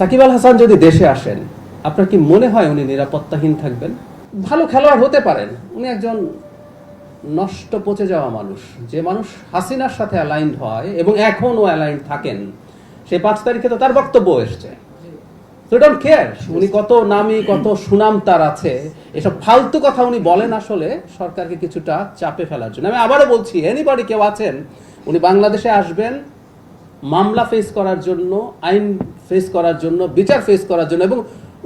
সাকিব আল হাসান যদি দেশে আসেন, আপনার কি মনে হয় উনি নিরাপত্তাহীন থাকবেন? ভালো খেলোয়াড় হতে পারেন, উনি একজন নষ্ট পচে যাওয়া মানুষ। যে মানুষ হাসিনার সাথে অ্যালাইন্ড হয় এবং এখনও অ্যালাইন্ড থাকেন, সে 5 তারিখে তো তার বক্তব্য এসছে। সো ডোন্ট কেয়ার উনি কত নামি, কত সুনাম তার আছে, এসব ফালতু কথা উনি বলেন আসলে সরকারকে কিছুটা চাপে ফেলার জন্য। আমি আবারও বলছি, এনিবডি কেউ আছেন, উনি বাংলাদেশে আসবেন মামলা ফেস করার জন্য, আইন ফেস করার জন্য, বিচার ফেস করার জন্য, এবং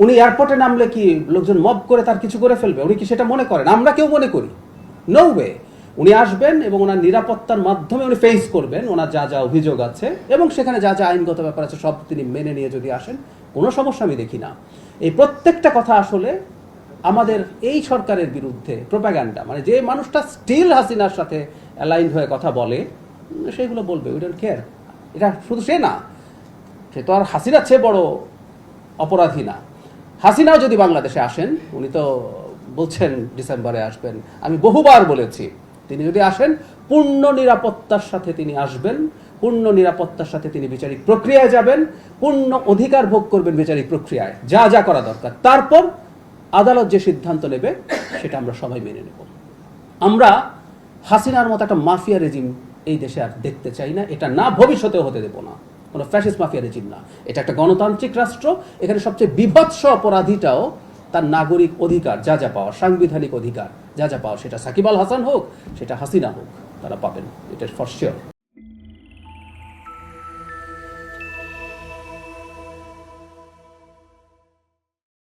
উনি এয়ারপোর্টে নামলে কি লোকজন মব করে তার কিছু করে ফেলবে? উনি কি সেটা মনে করেন? আমরা কেউ মনে করি? No way. উনি আসবেন এবং ওনার নিরাপত্তার মাধ্যমে উনি ফেস করবেন ওনার যা যা অভিযোগ আছে, এবং সেখানে যা যা আইনগত ব্যাপার আছে সব তিনি মেনে নিয়ে যদি আসেন, কোনো সমস্যা আমি দেখি না। এই প্রত্যেকটা কথা আসলে আমাদের এই সরকারের বিরুদ্ধে প্রোপাগান্ডা, মানে যে মানুষটা স্টিল হাসিনার সাথে অ্যালাইন্ড হয়ে কথা বলে, সেগুলো বলবে। We don't care. এটা শুধু সে না, সে তো আর হাসিনার চেয়ে বড় অপরাধী না। হাসিনাও যদি বাংলাদেশে আসেন, উনি তো বলছেন ডিসেম্বরে আসবেন, আমি বহুবার বলেছি তিনি যদি আসেন পূর্ণ নিরাপত্তার সাথে তিনি আসবেন, পূর্ণ নিরাপত্তার সাথে তিনি বিচারিক প্রক্রিয়ায় যাবেন, পূর্ণ অধিকার ভোগ করবেন বিচারিক প্রক্রিয়ায়, যা যা করা দরকার। তারপর আদালত যে সিদ্ধান্ত নেবে সেটা আমরা সবাই মেনে নেব। আমরা হাসিনার মতো একটা মাফিয়া রেজিম এই দেশে আর দেখতে চাই না, এটা না ভবিষ্যতেও হতে দেব না। কোনো ফ্যাসিস্ট মাফিয়া রেজিম না, এটা একটা গণতান্ত্রিক রাষ্ট্র। এখানে সবচেয়ে বিভৎস অপরাধীটাও তার নাগরিক অধিকার যা যা পাওয়া, সাংবিধানিক অধিকার যা যা পাওয়া, সেটা সাকিব আল হাসান হোক, সেটা হাসিনা হোক, তারা পাবেন, এটা ফর শিওর।